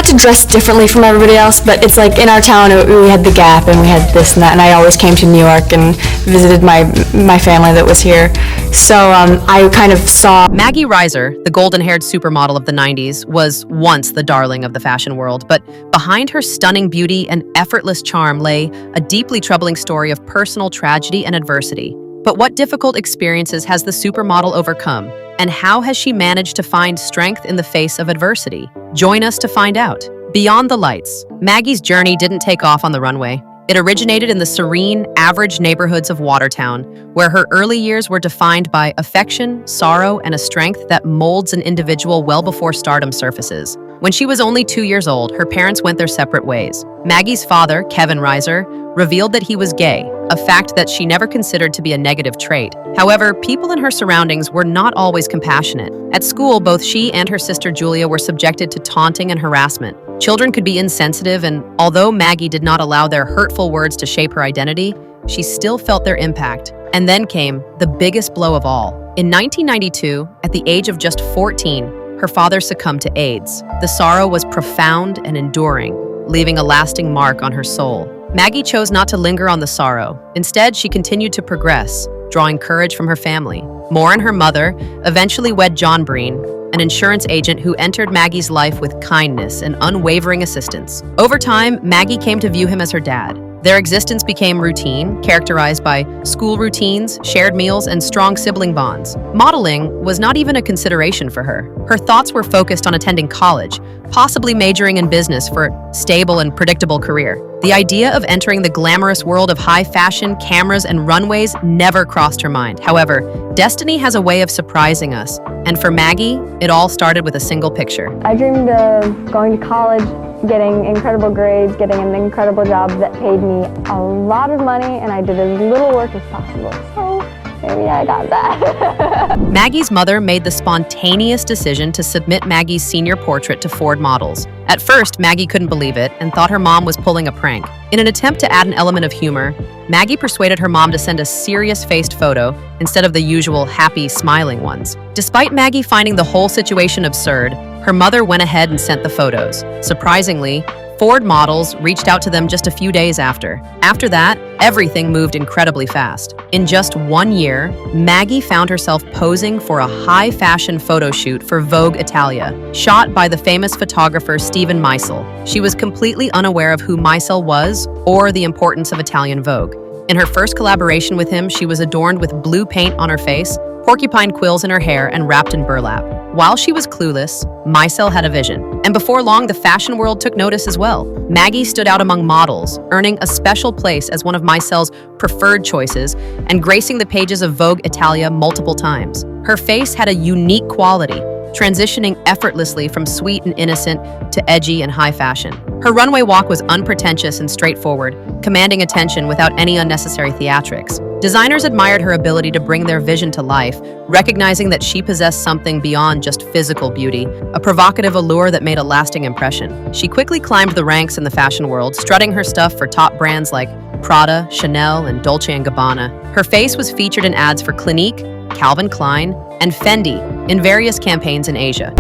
got to dress differently from everybody else, but it's like in our town we had the Gap and we had this and that, and I always came to New York and visited my family that was here. So I kind of saw... Maggie Rizer, the golden-haired supermodel of the 90s, was once the darling of the fashion world, but behind her stunning beauty and effortless charm lay a deeply troubling story of personal tragedy and adversity. But what difficult experiences has the supermodel overcome, and how has she managed to find strength in the face of adversity? Join us to find out. Beyond the lights, Maggie's journey didn't take off on the runway. It originated in the serene, average neighborhoods of Watertown, where her early years were defined by affection, sorrow, and a strength that molds an individual well before stardom surfaces. When she was only 2 years old, her parents went their separate ways. Maggie's father, Kevin Rizer, revealed that he was gay, a fact that she never considered to be a negative trait. However, people in her surroundings were not always compassionate. At school, both she and her sister Julia were subjected to taunting and harassment. Children could be insensitive, and although Maggie did not allow their hurtful words to shape her identity, she still felt their impact. And then came the biggest blow of all. In 1992, at the age of just 14, her father succumbed to AIDS. The sorrow was profound and enduring, leaving a lasting mark on her soul. Maggie chose not to linger on the sorrow. Instead, she continued to progress, drawing courage from her family. Moore and her mother eventually wed John Breen, an insurance agent who entered Maggie's life with kindness and unwavering assistance. Over time, Maggie came to view him as her dad. Their existence became routine, characterized by school routines, shared meals, and strong sibling bonds. Modeling was not even a consideration for her. Her thoughts were focused on attending college, possibly majoring in business for a stable and predictable career. The idea of entering the glamorous world of high fashion, cameras, and runways never crossed her mind. However, destiny has a way of surprising us, and for Maggie, it all started with a single picture. I dreamed of going to college, getting incredible grades, getting an incredible job that paid me a lot of money, and I did as little work as possible. So maybe I got that. Maggie's mother made the spontaneous decision to submit Maggie's senior portrait to Ford Models. At first, Maggie couldn't believe it and thought her mom was pulling a prank. In an attempt to add an element of humor, Maggie persuaded her mom to send a serious-faced photo instead of the usual happy, smiling ones. Despite Maggie finding the whole situation absurd, her mother went ahead and sent the photos. Surprisingly, Ford Models reached out to them just a few days after. After that, everything moved incredibly fast. In just 1 year, Maggie found herself posing for a high-fashion photo shoot for Vogue Italia, shot by the famous photographer Steven Meisel. She was completely unaware of who Meisel was or the importance of Italian Vogue. In her first collaboration with him, she was adorned with blue paint on her face, porcupine quills in her hair, and wrapped in burlap. While she was clueless, Meisel had a vision. And before long, the fashion world took notice as well. Maggie stood out among models, earning a special place as one of Meisel's preferred choices and gracing the pages of Vogue Italia multiple times. Her face had a unique quality, transitioning effortlessly from sweet and innocent to edgy and high fashion. Her runway walk was unpretentious and straightforward, commanding attention without any unnecessary theatrics. Designers admired her ability to bring their vision to life, recognizing that she possessed something beyond just physical beauty, a provocative allure that made a lasting impression. She quickly climbed the ranks in the fashion world, strutting her stuff for top brands like Prada, Chanel, and Dolce & Gabbana. Her face was featured in ads for Clinique, Calvin Klein, and Fendi in various campaigns in Asia.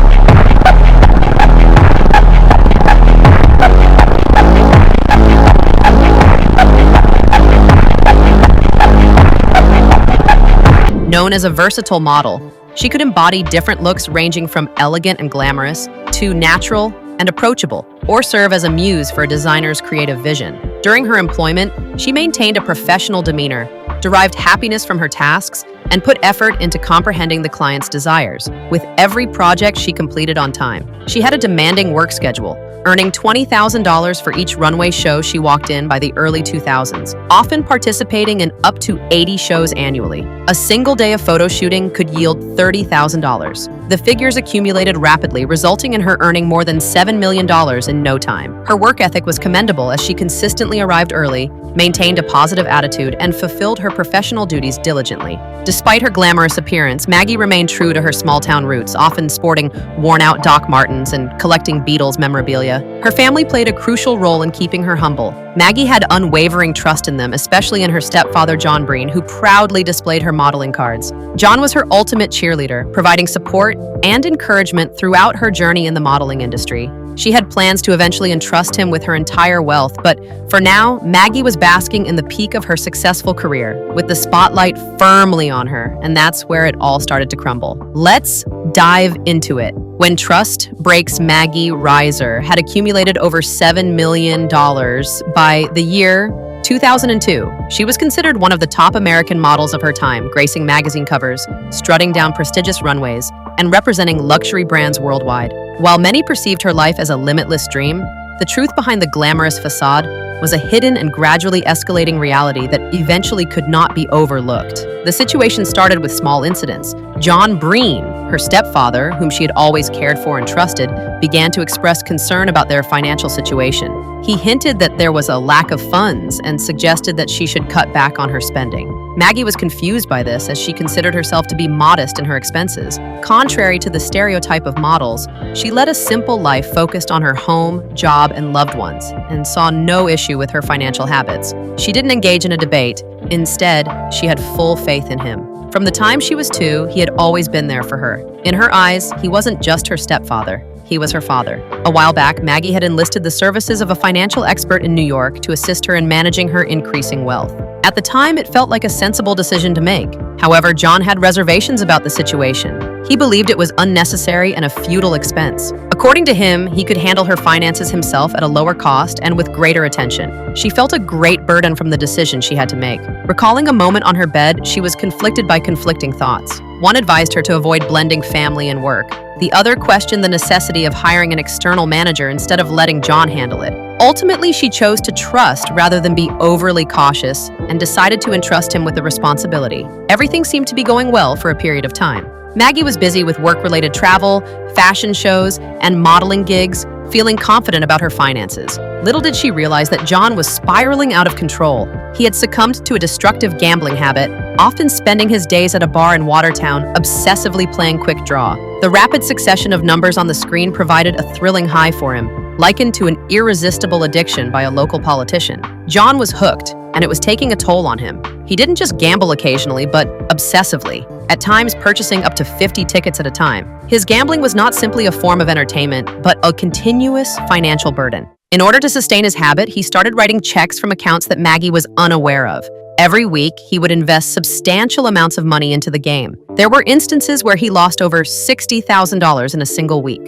Known as a versatile model, she could embody different looks ranging from elegant and glamorous to natural and approachable, or serve as a muse for a designer's creative vision. During her employment, she maintained a professional demeanor, derived happiness from her tasks, and put effort into comprehending the client's desires. With every project she completed on time, she had a demanding work schedule, earning $20,000 for each runway show she walked in by the early 2000s, often participating in up to 80 shows annually. A single day of photo shooting could yield $30,000. The figures accumulated rapidly, resulting in her earning more than $7 million in no time. Her work ethic was commendable as she consistently arrived early, maintained a positive attitude, and fulfilled her professional duties diligently. Despite her glamorous appearance, Maggie remained true to her small-town roots, often sporting worn-out Doc Martens and collecting Beatles memorabilia. Her family played a crucial role in keeping her humble. Maggie had unwavering trust in them, especially in her stepfather John Breen, who proudly displayed her modeling cards. John was her ultimate cheerleader, providing support and encouragement throughout her journey in the modeling industry. She had plans to eventually entrust him with her entire wealth, but for now, Maggie was basking in the peak of her successful career, with the spotlight firmly on her, and that's where it all started to crumble. Let's dive into it. When trust breaks, Maggie Rizer had accumulated over $7 million by the year 2002. She was considered one of the top American models of her time, gracing magazine covers, strutting down prestigious runways, and representing luxury brands worldwide. While many perceived her life as a limitless dream, the truth behind the glamorous facade was a hidden and gradually escalating reality that eventually could not be overlooked. The situation started with small incidents. John Breen, her stepfather, whom she had always cared for and trusted, began to express concern about their financial situation. He hinted that there was a lack of funds and suggested that she should cut back on her spending. Maggie was confused by this, as she considered herself to be modest in her expenses. Contrary to the stereotype of models, she led a simple life focused on her home, job, and loved ones, and saw no issue with her financial habits. She didn't engage in a debate. Instead, she had full faith in him. From the time she was 2, he had always been there for her. In her eyes, he wasn't just her stepfather. He was her father. A while back, Maggie had enlisted the services of a financial expert in New York to assist her in managing her increasing wealth. At the time, it felt like a sensible decision to make. However, John had reservations about the situation. He believed it was unnecessary and a futile expense. According to him, he could handle her finances himself at a lower cost and with greater attention. She felt a great burden from the decision she had to make. Recalling a moment on her bed, she was conflicted by conflicting thoughts. One advised her to avoid blending family and work. The other questioned the necessity of hiring an external manager instead of letting John handle it. Ultimately, she chose to trust rather than be overly cautious and decided to entrust him with the responsibility. Everything seemed to be going well for a period of time. Maggie was busy with work-related travel, fashion shows, and modeling gigs, feeling confident about her finances. Little did she realize that John was spiraling out of control. He had succumbed to a destructive gambling habit, often spending his days at a bar in Watertown, obsessively playing quick draw. The rapid succession of numbers on the screen provided a thrilling high for him, likened to an irresistible addiction by a local politician. John was hooked, and it was taking a toll on him. He didn't just gamble occasionally, but obsessively, at times purchasing up to 50 tickets at a time. His gambling was not simply a form of entertainment, but a continuous financial burden. In order to sustain his habit, he started writing checks from accounts that Maggie was unaware of. Every week, he would invest substantial amounts of money into the game. There were instances where he lost over $60,000 in a single week.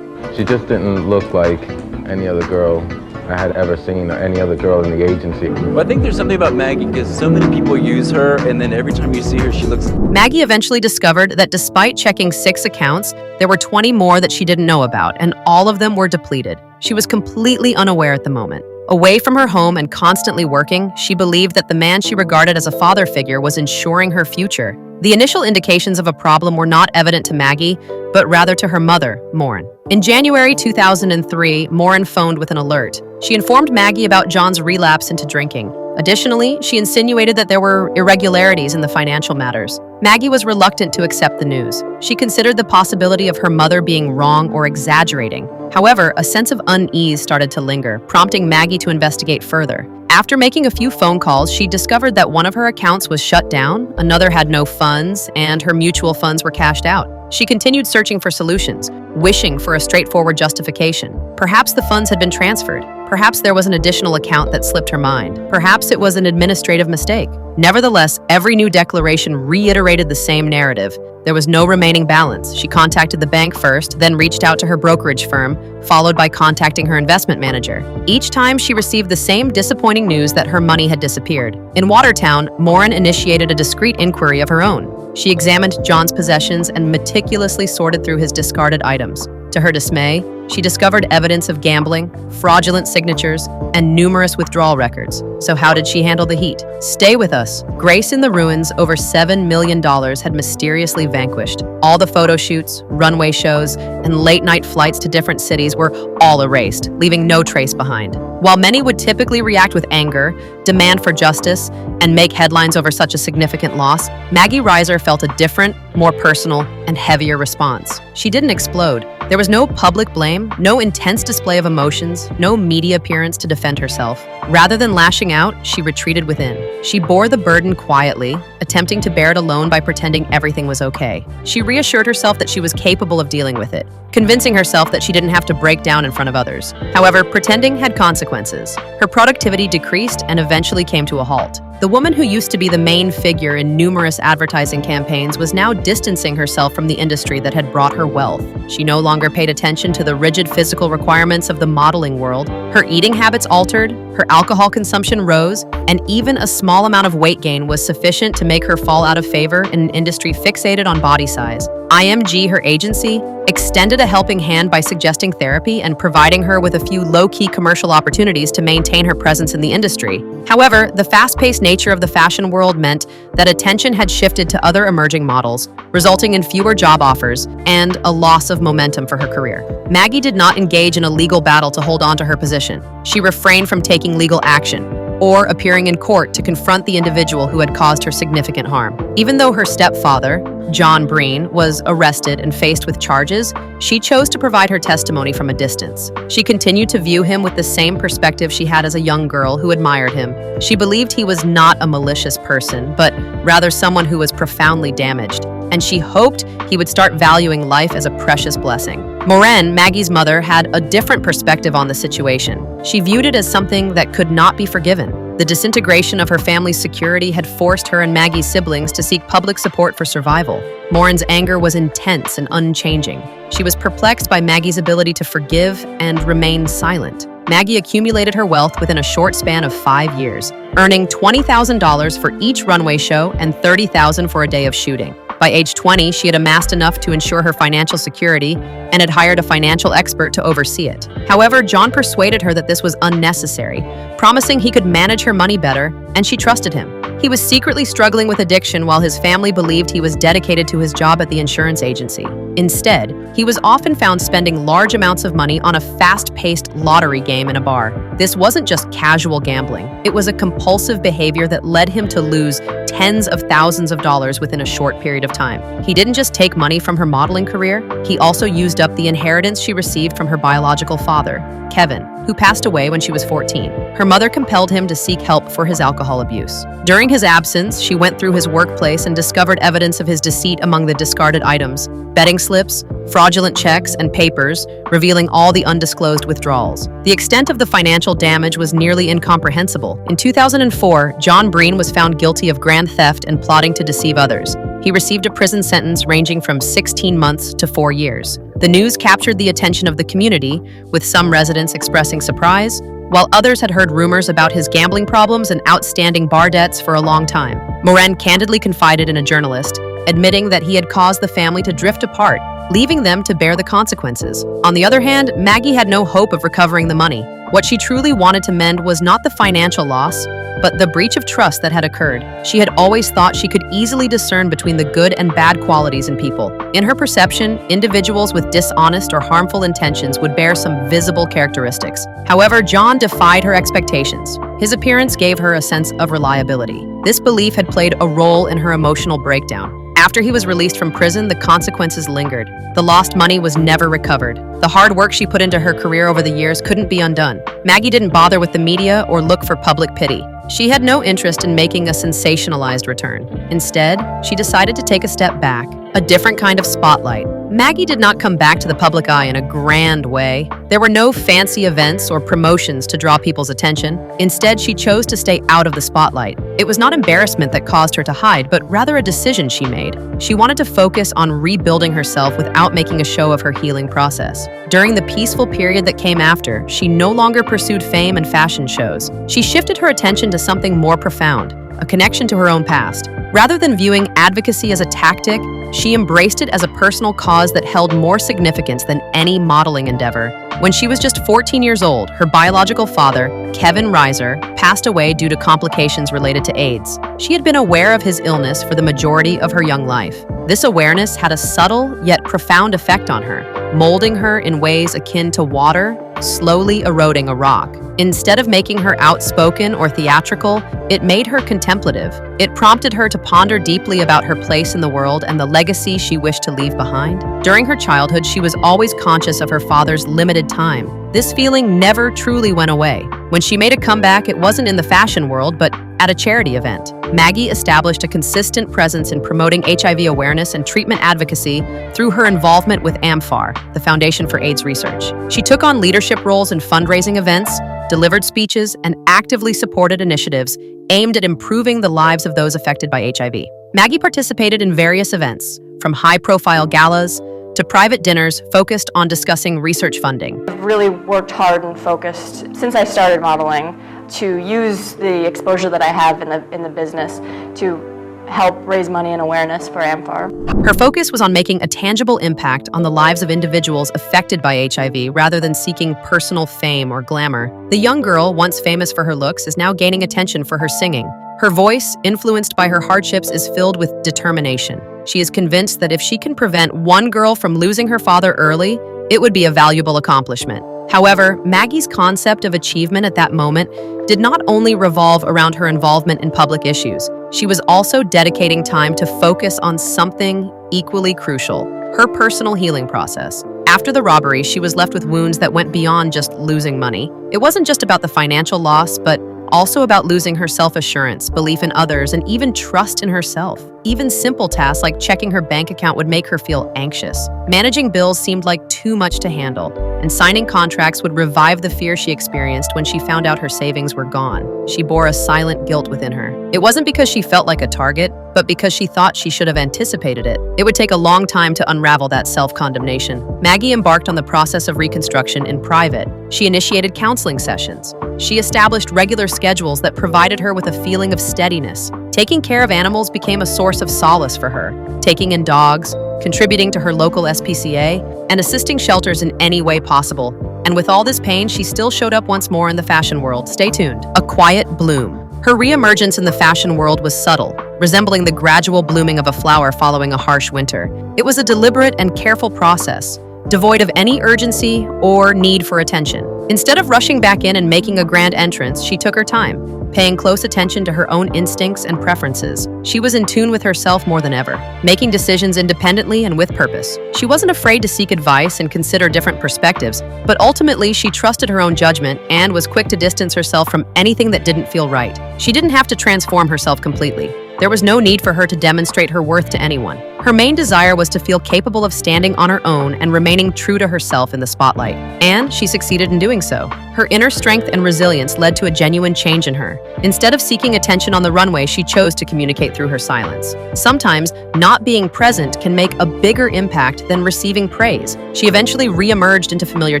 She just didn't look like any other girl I had ever seen, or any other girl in the agency. Well, I think there's something about Maggie because so many people use her, and then every time you see her, she looks... Maggie eventually discovered that despite checking 6 accounts, there were 20 more that she didn't know about, and all of them were depleted. She was completely unaware at the moment. Away from her home and constantly working, she believed that the man she regarded as a father figure was ensuring her future. The initial indications of a problem were not evident to Maggie, but rather to her mother, Maureen. In January 2003, Maureen phoned with an alert. She informed Maggie about John's relapse into drinking. Additionally, she insinuated that there were irregularities in the financial matters. Maggie was reluctant to accept the news. She considered the possibility of her mother being wrong or exaggerating. However, a sense of unease started to linger, prompting Maggie to investigate further. After making a few phone calls, she discovered that one of her accounts was shut down, another had no funds, and her mutual funds were cashed out. She continued searching for solutions, wishing for a straightforward justification. Perhaps the funds had been transferred. Perhaps there was an additional account that slipped her mind. Perhaps it was an administrative mistake. Nevertheless, every new declaration reiterated the same narrative. There was no remaining balance. She contacted the bank first, then reached out to her brokerage firm, followed by contacting her investment manager. Each time she received the same disappointing news that her money had disappeared. In Watertown, Maureen initiated a discreet inquiry of her own. She examined John's possessions and meticulously sorted through his discarded items. To her dismay, she discovered evidence of gambling, fraudulent signatures, and numerous withdrawal records. So how did she handle the heat? Stay with us. Grace in the ruins, over $7 million had mysteriously vanquished. All the photo shoots, runway shows, and late-night flights to different cities were all erased, leaving no trace behind. While many would typically react with anger, demand for justice, and make headlines over such a significant loss, Maggie Rizer felt a different, more personal, and heavier response. She didn't explode. There was no public blame, no intense display of emotions, no media appearance to defend herself. Rather than lashing out, she retreated within. She bore the burden quietly, attempting to bear it alone by pretending everything was okay. She reassured herself that she was capable of dealing with it, convincing herself that she didn't have to break down in front of others. However, pretending had consequences. Her productivity decreased and eventually came to a halt. The woman who used to be the main figure in numerous advertising campaigns was now distancing herself from the industry that had brought her wealth. She no longer paid attention to the rigid physical requirements of the modeling world. Her eating habits altered, her alcohol consumption rose, and even a small amount of weight gain was sufficient to make her fall out of favor in an industry fixated on body size. IMG, her agency, extended a helping hand by suggesting therapy and providing her with a few low-key commercial opportunities to maintain her presence in the industry. However, the fast-paced nature of the fashion world meant that attention had shifted to other emerging models, resulting in fewer job offers and a loss of momentum for her career. Maggie did not engage in a legal battle to hold on to her position. She refrained from taking legal action or appearing in court to confront the individual who had caused her significant harm. Even though her stepfather, John Breen, was arrested and faced with charges, she chose to provide her testimony from a distance. She continued to view him with the same perspective she had as a young girl who admired him. She believed he was not a malicious person, but rather someone who was profoundly damaged, and she hoped he would start valuing life as a precious blessing. Maureen, Maggie's mother, had a different perspective on the situation. She viewed it as something that could not be forgiven. The disintegration of her family's security had forced her and Maggie's siblings to seek public support for survival. Maureen's anger was intense and unchanging. She was perplexed by Maggie's ability to forgive and remain silent. Maggie accumulated her wealth within a short span of 5 years, earning $20,000 for each runway show and $30,000 for a day of shooting. By age 20, she had amassed enough to ensure her financial security and had hired a financial expert to oversee it. However, John persuaded her that this was unnecessary, promising he could manage her money better, and she trusted him. He was secretly struggling with addiction while his family believed he was dedicated to his job at the insurance agency. Instead, he was often found spending large amounts of money on a fast-paced lottery game in a bar. This wasn't just casual gambling. It was a compulsive behavior that led him to lose tens of thousands of dollars within a short period of time. He didn't just take money from her modeling career, he also used up the inheritance she received from her biological father, Kevin, who passed away when she was 14. Her mother compelled him to seek help for his alcohol abuse. During his absence, she went through his workplace and discovered evidence of his deceit among the discarded items, betting slips, fraudulent checks, and papers, revealing all the undisclosed withdrawals. The extent of the financial damage was nearly incomprehensible. In 2004, John Breen was found guilty of grand theft and plotting to deceive others. He received a prison sentence ranging from 16 months to 4 years. The news captured the attention of the community, with some residents expressing surprise, while others had heard rumors about his gambling problems and outstanding bar debts for a long time. Maureen candidly confided in a journalist, admitting that he had caused the family to drift apart, leaving them to bear the consequences. On the other hand, Maggie had no hope of recovering the money. What she truly wanted to mend was not the financial loss, but the breach of trust that had occurred. She had always thought she could easily discern between the good and bad qualities in people. In her perception, individuals with dishonest or harmful intentions would bear some visible characteristics. However, John defied her expectations. His appearance gave her a sense of reliability. This belief had played a role in her emotional breakdown. After he was released from prison, the consequences lingered. The lost money was never recovered. The hard work she put into her career over the years couldn't be undone. Maggie didn't bother with the media or look for public pity. She had no interest in making a sensationalized return. Instead, she decided to take a step back, a different kind of spotlight. Maggie did not come back to the public eye in a grand way. There were no fancy events or promotions to draw people's attention. Instead, she chose to stay out of the spotlight. It was not embarrassment that caused her to hide, but rather a decision she made. She wanted to focus on rebuilding herself without making a show of her healing process. During the peaceful period that came after, she no longer pursued fame and fashion shows. She shifted her attention to something more profound, a connection to her own past. Rather than viewing advocacy as a tactic, she embraced it as a personal cause that held more significance than any modeling endeavor. When she was just 14 years old, her biological father, Kevin Rizer, passed away due to complications related to AIDS. She had been aware of his illness for the majority of her young life. This awareness had a subtle yet profound effect on her, molding her in ways akin to water slowly eroding a rock. Instead of making her outspoken or theatrical, it made her contemplative. It prompted her to ponder deeply about her place in the world and the legacy she wished to leave behind. During her childhood, she was always conscious of her father's limited time. This feeling never truly went away. When she made a comeback, it wasn't in the fashion world, but at a charity event. Maggie established a consistent presence in promoting HIV awareness and treatment advocacy through her involvement with AMFAR, the Foundation for AIDS Research. She took on leadership roles in fundraising events, delivered speeches, and actively supported initiatives aimed at improving the lives of those affected by HIV. Maggie participated in various events, from high-profile galas to private dinners focused on discussing research funding. I've really worked hard and focused since I started modeling to use the exposure that I have in the business to help raise money and awareness for AMFAR. Her focus was on making a tangible impact on the lives of individuals affected by HIV rather than seeking personal fame or glamour. The young girl, once famous for her looks, is now gaining attention for her singing. Her voice, influenced by her hardships, is filled with determination. She is convinced that if she can prevent one girl from losing her father early, it would be a valuable accomplishment. However, Maggie's concept of achievement at that moment did not only revolve around her involvement in public issues. She was also dedicating time to focus on something equally crucial, her personal healing process. After the robbery, she was left with wounds that went beyond just losing money. It wasn't just about the financial loss, but also about losing her self-assurance, belief in others, and even trust in herself. Even simple tasks like checking her bank account would make her feel anxious. Managing bills seemed like too much to handle, and signing contracts would revive the fear she experienced when she found out her savings were gone. She bore a silent guilt within her. It wasn't because she felt like a target, but because she thought she should have anticipated it. It would take a long time to unravel that self-condemnation. Maggie embarked on the process of reconstruction in private. She initiated counseling sessions. She established regular schedules that provided her with a feeling of steadiness. Taking care of animals became a source of solace for her, taking in dogs, contributing to her local SPCA, and assisting shelters in any way possible. And with all this pain, she still showed up once more in the fashion world. Stay tuned. A quiet bloom. Her reemergence in the fashion world was subtle, resembling the gradual blooming of a flower following a harsh winter. It was a deliberate and careful process, devoid of any urgency or need for attention. Instead of rushing back in and making a grand entrance, she took her time, paying close attention to her own instincts and preferences. She was in tune with herself more than ever, making decisions independently and with purpose. She wasn't afraid to seek advice and consider different perspectives, but ultimately she trusted her own judgment and was quick to distance herself from anything that didn't feel right. She didn't have to transform herself completely. There was no need for her to demonstrate her worth to anyone. Her main desire was to feel capable of standing on her own and remaining true to herself in the spotlight. And she succeeded in doing so. Her inner strength and resilience led to a genuine change in her. Instead of seeking attention on the runway, she chose to communicate through her silence. Sometimes, not being present can make a bigger impact than receiving praise. She eventually re-emerged into familiar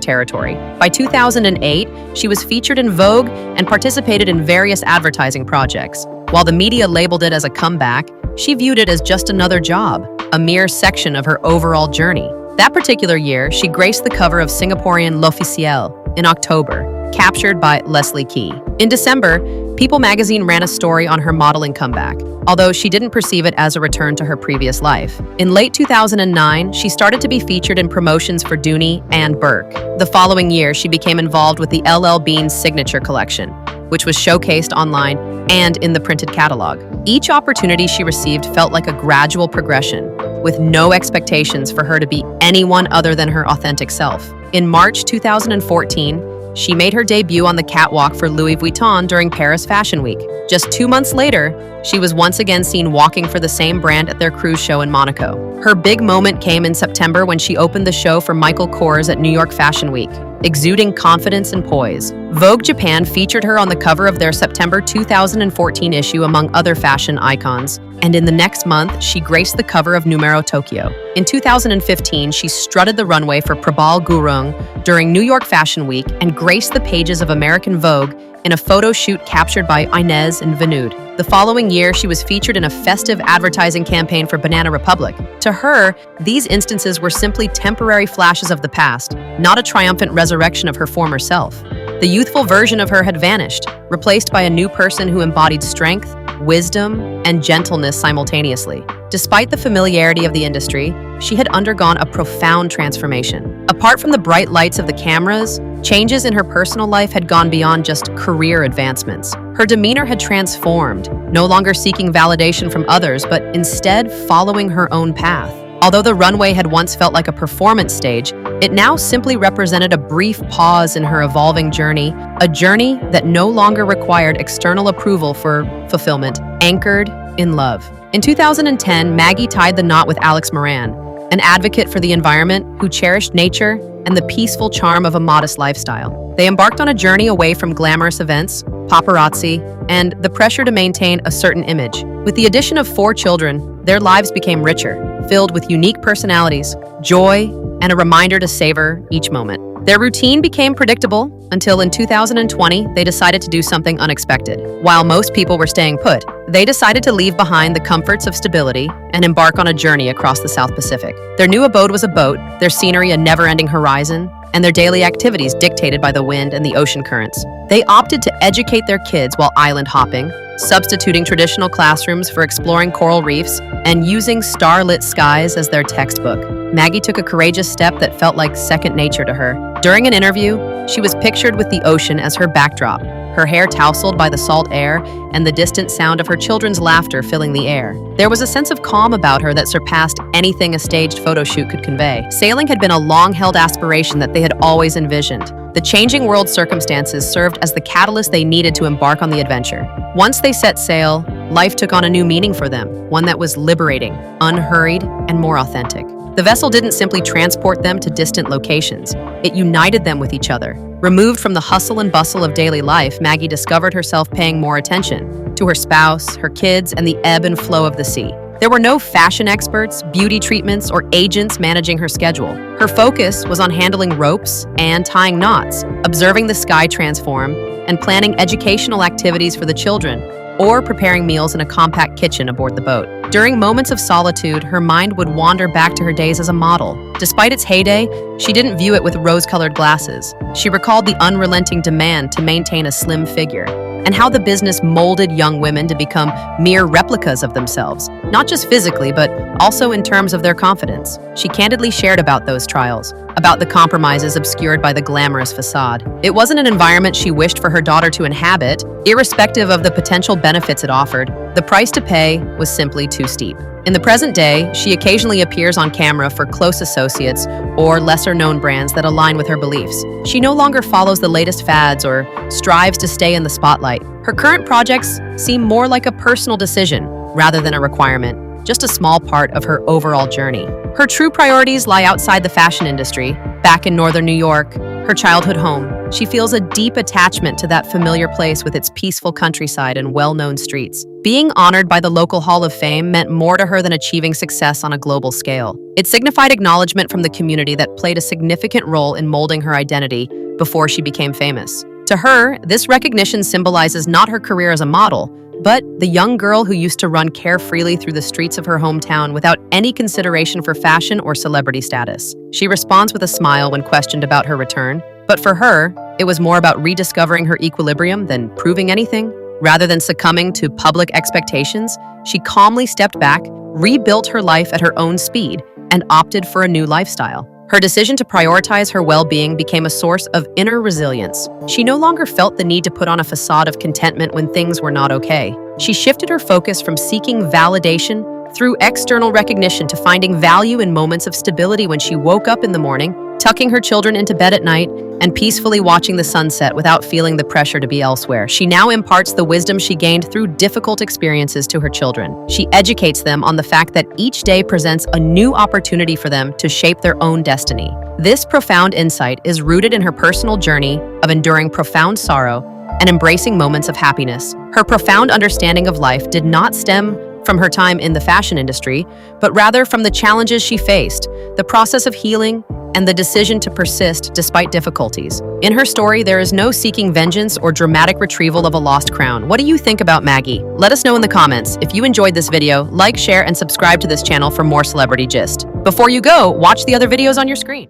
territory. By 2008, she was featured in Vogue and participated in various advertising projects. While the media labeled it as a comeback, she viewed it as just another job, a mere section of her overall journey. That particular year, she graced the cover of Singaporean L'Officiel in October, captured by Leslie Key. In December, People magazine ran a story on her modeling comeback, although she didn't perceive it as a return to her previous life. In late 2009, she started to be featured in promotions for Dooney and Burke. The following year, she became involved with the LL Bean's signature collection, which was showcased online and in the printed catalog. Each opportunity she received felt like a gradual progression, with no expectations for her to be anyone other than her authentic self. In March 2014, she made her debut on the catwalk for Louis Vuitton during Paris Fashion Week. Just 2 months later, she was once again seen walking for the same brand at their cruise show in Monaco. Her big moment came in September when she opened the show for Michael Kors at New York Fashion Week, exuding confidence and poise. Vogue Japan featured her on the cover of their September 2014 issue among other fashion icons, and in the next month, she graced the cover of Numero Tokyo. In 2015, she strutted the runway for Prabal Gurung during New York Fashion Week and graced the pages of American Vogue in a photo shoot captured by Inez and Vinood. The following year, she was featured in a festive advertising campaign for Banana Republic. To her, these instances were simply temporary flashes of the past, not a triumphant resurrection of her former self. The youthful version of her had vanished, replaced by a new person who embodied strength, wisdom, and gentleness simultaneously. Despite the familiarity of the industry, she had undergone a profound transformation. Apart from the bright lights of the cameras, changes in her personal life had gone beyond just career advancements. Her demeanor had transformed, no longer seeking validation from others, but instead following her own path. Although the runway had once felt like a performance stage, it now simply represented a brief pause in her evolving journey, a journey that no longer required external approval for fulfillment, anchored in love. In 2010, Maggie tied the knot with Alex Moran, an advocate for the environment who cherished nature and the peaceful charm of a modest lifestyle. They embarked on a journey away from glamorous events, paparazzi, and the pressure to maintain a certain image. With the addition of 4 children, their lives became richer, filled with unique personalities, joy, and a reminder to savor each moment. Their routine became predictable until in 2020, they decided to do something unexpected. While most people were staying put, they decided to leave behind the comforts of stability and embark on a journey across the South Pacific. Their new abode was a boat, their scenery a never-ending horizon, and their daily activities dictated by the wind and the ocean currents. They opted to educate their kids while island hopping, substituting traditional classrooms for exploring coral reefs, and using starlit skies as their textbook. Maggie took a courageous step that felt like second nature to her. During an interview, she was pictured with the ocean as her backdrop, her hair tousled by the salt air and the distant sound of her children's laughter filling the air. There was a sense of calm about her that surpassed anything a staged photo shoot could convey. Sailing had been a long-held aspiration that they had always envisioned. The changing world circumstances served as the catalyst they needed to embark on the adventure. Once they set sail, life took on a new meaning for them, one that was liberating, unhurried, and more authentic. The vessel didn't simply transport them to distant locations. It united them with each other. Removed from the hustle and bustle of daily life, Maggie discovered herself paying more attention to her spouse, her kids, and the ebb and flow of the sea. There were no fashion experts, beauty treatments, or agents managing her schedule. Her focus was on handling ropes and tying knots, observing the sky transform, and planning educational activities for the children, or preparing meals in a compact kitchen aboard the boat. During moments of solitude, her mind would wander back to her days as a model. Despite its heyday, she didn't view it with rose-colored glasses. She recalled the unrelenting demand to maintain a slim figure, and how the business molded young women to become mere replicas of themselves, not just physically, but also in terms of their confidence. She candidly shared about those trials, about the compromises obscured by the glamorous facade. It wasn't an environment she wished for her daughter to inhabit. Irrespective of the potential benefits it offered, the price to pay was simply too steep. In the present day, she occasionally appears on camera for close associates or lesser-known brands that align with her beliefs. She no longer follows the latest fads or strives to stay in the spotlight. Her current projects seem more like a personal decision rather than a requirement, just a small part of her overall journey. Her true priorities lie outside the fashion industry, back in northern New York, her childhood home. She feels a deep attachment to that familiar place with its peaceful countryside and well-known streets. Being honored by the local Hall of Fame meant more to her than achieving success on a global scale. It signified acknowledgement from the community that played a significant role in molding her identity before she became famous. To her, this recognition symbolizes not her career as a model, but the young girl who used to run carefreely through the streets of her hometown without any consideration for fashion or celebrity status. She responds with a smile when questioned about her return, but for her, it was more about rediscovering her equilibrium than proving anything. Rather than succumbing to public expectations, she calmly stepped back, rebuilt her life at her own speed, and opted for a new lifestyle. Her decision to prioritize her well-being became a source of inner resilience. She no longer felt the need to put on a facade of contentment when things were not okay. She shifted her focus from seeking validation through external recognition to finding value in moments of stability when she woke up in the morning, tucking her children into bed at night, and peacefully watching the sunset without feeling the pressure to be elsewhere. She now imparts the wisdom she gained through difficult experiences to her children. She educates them on the fact that each day presents a new opportunity for them to shape their own destiny. This profound insight is rooted in her personal journey of enduring profound sorrow and embracing moments of happiness. Her profound understanding of life did not stem from her time in the fashion industry, but rather from the challenges she faced, the process of healing, and the decision to persist despite difficulties. In her story, there is no seeking vengeance or dramatic retrieval of a lost crown. What do you think about Maggie? Let us know in the comments. If you enjoyed this video, like, share, and subscribe to this channel for more celebrity gist. Before you go, watch the other videos on your screen.